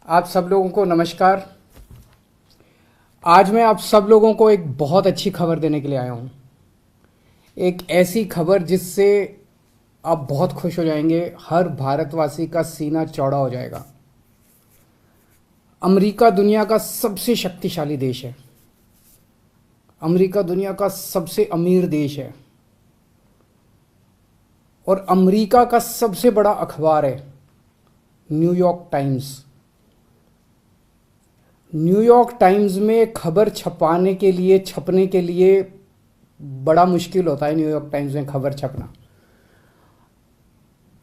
आप सब लोगों को नमस्कार। आज मैं आप सब लोगों को एक बहुत अच्छी खबर देने के लिए आया हूँ। एक ऐसी खबर जिससे आप बहुत खुश हो जाएंगे, हर भारतवासी का सीना चौड़ा हो जाएगा। अमेरिका दुनिया का सबसे शक्तिशाली देश है। अमेरिका दुनिया का सबसे अमीर देश है और अमेरिका का सबसे बड़ा अखबार है न्यूयॉर्क टाइम्स। न्यूयॉर्क टाइम्स में खबर छपने के लिए बड़ा मुश्किल होता है। न्यूयॉर्क टाइम्स में खबर छपना,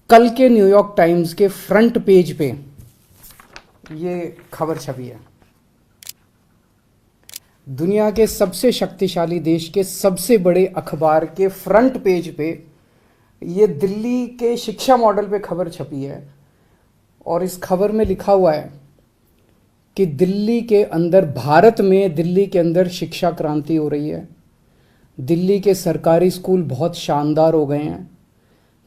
कल के न्यूयॉर्क टाइम्स के फ्रंट पेज पे ये खबर छपी है। दुनिया के सबसे शक्तिशाली देश के सबसे बड़े अखबार के फ्रंट पेज पे ये दिल्ली के शिक्षा मॉडल पे खबर छपी है और इस खबर में लिखा हुआ है कि दिल्ली के अंदर, भारत में दिल्ली के अंदर शिक्षा क्रांति हो रही है। दिल्ली के सरकारी स्कूल बहुत शानदार हो गए हैं।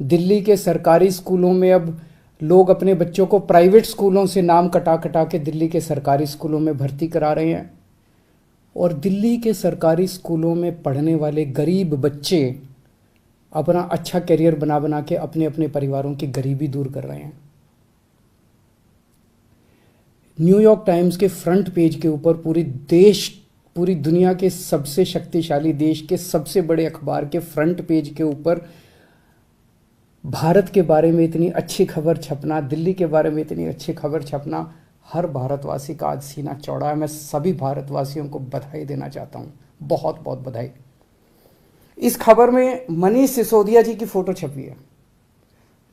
दिल्ली के सरकारी स्कूलों में अब लोग अपने बच्चों को प्राइवेट स्कूलों से नाम कटा कटा के दिल्ली के सरकारी स्कूलों में भर्ती करा रहे हैं और दिल्ली के सरकारी स्कूलों में पढ़ने वाले गरीब बच्चे अपना अच्छा करियर बना बना के अपने अपने परिवारों की गरीबी दूर कर रहे हैं। न्यूयॉर्क टाइम्स के फ्रंट पेज के ऊपर पूरी दुनिया के सबसे शक्तिशाली देश के सबसे बड़े अखबार के फ्रंट पेज के ऊपर भारत के बारे में इतनी अच्छी खबर छपना, दिल्ली के बारे में इतनी अच्छी खबर छपना, हर भारतवासी का आज सीना चौड़ा है। मैं सभी भारतवासियों को बधाई देना चाहता हूँ, बहुत बहुत बधाई। इस खबर में मनीष सिसोदिया जी की फोटो छपी है।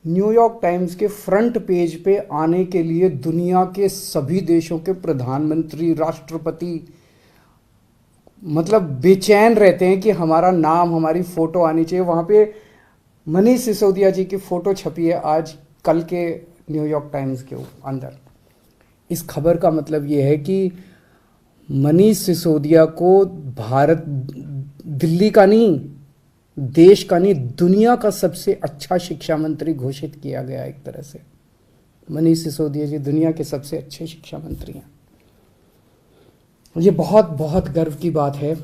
न्यूयॉर्क टाइम्स के फ्रंट पेज पे आने के लिए दुनिया के सभी देशों के प्रधानमंत्री, राष्ट्रपति मतलब बेचैन रहते हैं कि हमारा नाम, हमारी फोटो आनी चाहिए। वहाँ पे मनीष सिसोदिया जी की फोटो छपी है आज कल के न्यूयॉर्क टाइम्स के अंदर। इस खबर का मतलब ये है कि मनीष सिसोदिया को भारत, दिल्ली का नहीं, देश का नहीं, दुनिया का सबसे अच्छा शिक्षा मंत्री घोषित किया गया। एक तरह से मनीष सिसोदिया जी दुनिया के सबसे अच्छे शिक्षा मंत्री हैं। ये बहुत बहुत गर्व की बात है।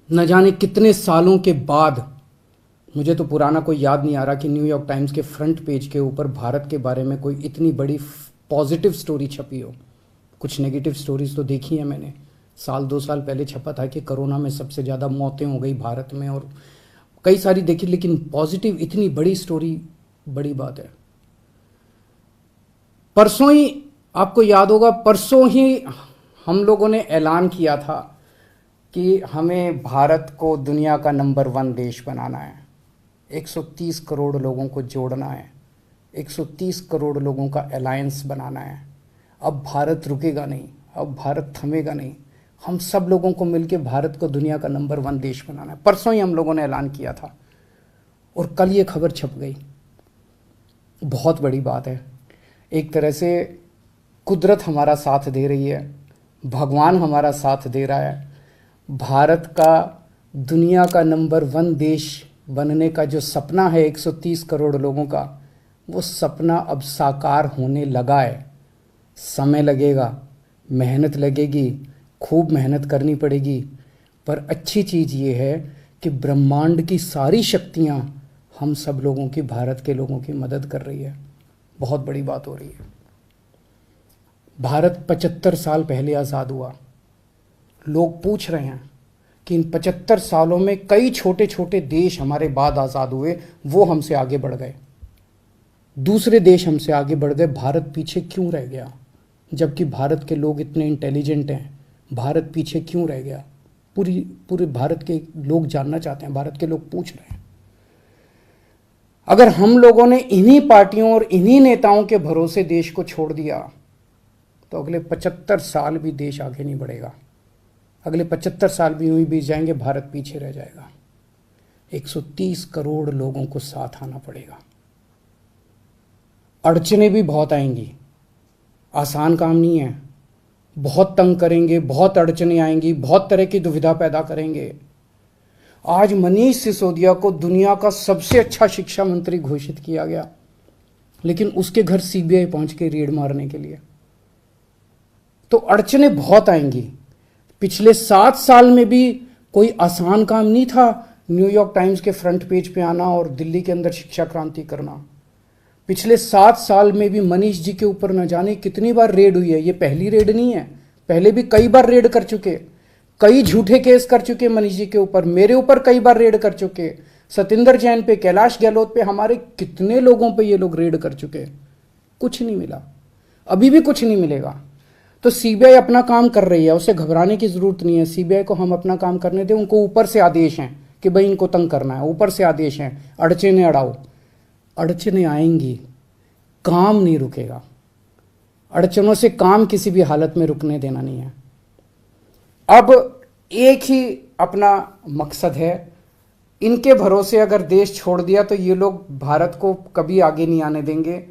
न जाने कितने सालों के बाद, मुझे तो पुराना कोई याद नहीं आ रहा कि न्यूयॉर्क टाइम्स के फ्रंट पेज के ऊपर भारत के बारे में कोई इतनी बड़ी पॉजिटिव स्टोरी छपी हो। कुछ नेगेटिव स्टोरीज तो देखी है मैंने। 2 साल पहले छपा था कि कोरोना में सबसे ज़्यादा मौतें हो गई भारत में, और कई सारी देखी, लेकिन पॉजिटिव इतनी बड़ी स्टोरी बड़ी बात है। परसों ही, आपको याद होगा, परसों ही हम लोगों ने ऐलान किया था कि हमें भारत को दुनिया का नंबर 1 देश बनाना है। 130 करोड़ लोगों को जोड़ना है, 130 करोड़ लोगों का अलायंस बनाना है। अब भारत रुकेगा नहीं, अब भारत थमेगा नहीं। हम सब लोगों को मिलकर भारत को दुनिया का नंबर 1 देश बनाना है। परसों ही हम लोगों ने ऐलान किया था और कल ये खबर छप गई। बहुत बड़ी बात है। एक तरह से कुदरत हमारा साथ दे रही है, भगवान हमारा साथ दे रहा है। भारत का दुनिया का नंबर 1 देश बनने का जो सपना है 130 करोड़ लोगों का, वो सपना अब साकार होने लगा है। समय लगेगा, मेहनत लगेगी, खूब मेहनत करनी पड़ेगी, पर अच्छी चीज़ ये है कि ब्रह्मांड की सारी शक्तियाँ हम सब लोगों की, भारत के लोगों की मदद कर रही है। बहुत बड़ी बात हो रही है। भारत 75 साल पहले आज़ाद हुआ। लोग पूछ रहे हैं कि इन 75 सालों में कई छोटे छोटे देश हमारे बाद आज़ाद हुए, वो हमसे आगे बढ़ गए, दूसरे देश हमसे आगे बढ़ गए, भारत पीछे क्यों रह गया? जबकि भारत के लोग इतने इंटेलिजेंट हैं, भारत पीछे क्यों रह गया? पूरे भारत के लोग जानना चाहते हैं, भारत के लोग पूछ रहे हैं। अगर हम लोगों ने इन्हीं पार्टियों और इन्हीं नेताओं के भरोसे देश को छोड़ दिया तो अगले 75 साल भी देश आगे नहीं बढ़ेगा। अगले 75 साल भी यूं ही बीत जाएंगे, भारत पीछे रह जाएगा। 130 करोड़ लोगों को साथ आना पड़ेगा। अड़चनें भी बहुत आएंगी, आसान काम नहीं है। बहुत तंग करेंगे, बहुत अड़चनें आएंगी, बहुत तरह की दुविधा पैदा करेंगे। आज मनीष सिसोदिया को दुनिया का सबसे अच्छा शिक्षा मंत्री घोषित किया गया, लेकिन उसके घर सीबीआई पहुंच के रेड मारने के लिए। तो अड़चनें बहुत आएंगी। पिछले 7 साल में भी कोई आसान काम नहीं था न्यूयॉर्क टाइम्स के फ्रंट पेज पे आना और दिल्ली के अंदर शिक्षा क्रांति करना। पिछले 7 साल में भी मनीष जी के ऊपर न जाने कितनी बार रेड हुई है। ये पहली रेड नहीं है, पहले भी कई बार रेड कर चुके, कई झूठे केस कर चुके मनीष जी के ऊपर, मेरे ऊपर कई बार रेड कर चुके, सतिंदर जैन पे, कैलाश गहलोत पे, हमारे कितने लोगों पे ये लोग रेड कर चुके, कुछ नहीं मिला, अभी भी कुछ नहीं मिलेगा। तो सीबीआई अपना काम कर रही है, उसे घबराने की जरूरत नहीं है। सीबीआई को हम अपना काम करने दें। उनको ऊपर से आदेश हैं कि भाई इनको तंग करना है, ऊपर से आदेश हैं, अड़चने अड़ाओ। अड़चने आएंगी, काम नहीं रुकेगा। अड़चनों से काम किसी भी हालत में रुकने देना नहीं है। अब एक ही अपना मकसद है, इनके भरोसे अगर देश छोड़ दिया तो ये लोग भारत को कभी आगे नहीं आने देंगे,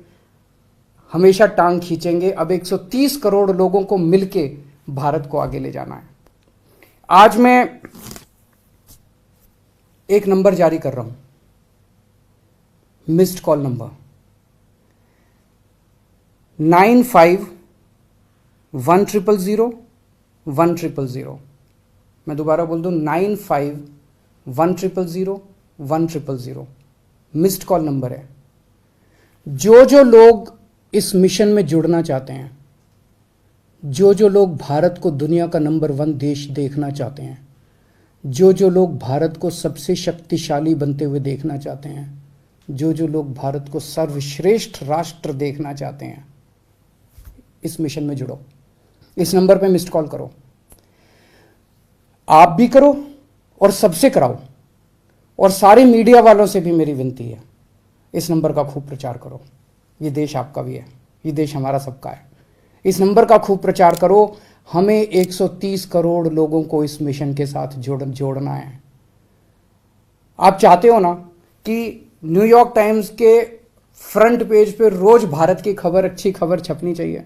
हमेशा टांग खींचेंगे। अब 130 करोड़ लोगों को मिलके भारत को आगे ले जाना है। आज मैं एक नंबर जारी कर रहा हूं, मिस्ड कॉल नंबर 9510001000। मैं दोबारा बोल दूं, 9510001000 मिस्ड कॉल नंबर है। जो लोग इस मिशन में जुड़ना चाहते हैं, जो लोग भारत को दुनिया का नंबर 1 देश देखना चाहते हैं, जो लोग भारत को सबसे शक्तिशाली बनते हुए देखना चाहते हैं, जो लोग भारत को सर्वश्रेष्ठ राष्ट्र देखना चाहते हैं, इस मिशन में जुड़ो। इस नंबर पे मिस्ड कॉल करो, आप भी करो और सबसे कराओ। और सारे मीडिया वालों से भी मेरी विनती है, इस नंबर का खूब प्रचार करो। ये देश आपका भी है, ये देश हमारा सबका है। इस नंबर का खूब प्रचार करो। हमें 130 करोड़ लोगों को इस मिशन के साथ जोड़ना है। आप चाहते हो ना कि न्यूयॉर्क टाइम्स के फ्रंट पेज पे रोज भारत की खबर, अच्छी खबर छपनी चाहिए।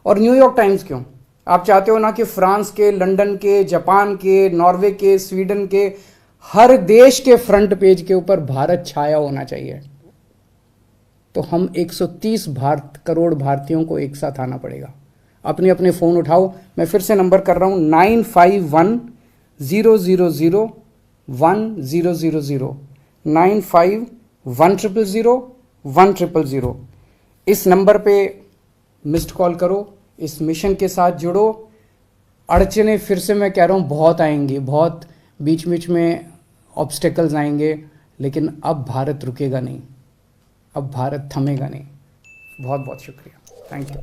और न्यूयॉर्क टाइम्स क्यों, आप चाहते हो ना कि फ्रांस के, लंदन के, जापान के, नॉर्वे के, स्वीडन के, हर देश के फ्रंट पेज के ऊपर भारत छाया होना चाहिए। तो हम 130 करोड़ भारतीयों को एक साथ आना पड़ेगा। अपने अपने फ़ोन उठाओ, मैं फिर से नंबर कर रहा हूँ, 9510001000 9510001000। इस नंबर पे मिस्ड कॉल करो, इस मिशन के साथ जुड़ो। अड़चने फिर से मैं कह रहा हूँ बहुत आएंगी, बहुत बीच बीच में ऑब्स्टेकल्स आएंगे, लेकिन अब भारत रुकेगा नहीं, अब भारत थमेगा नहीं। बहुत बहुत शुक्रिया, थैंक यू।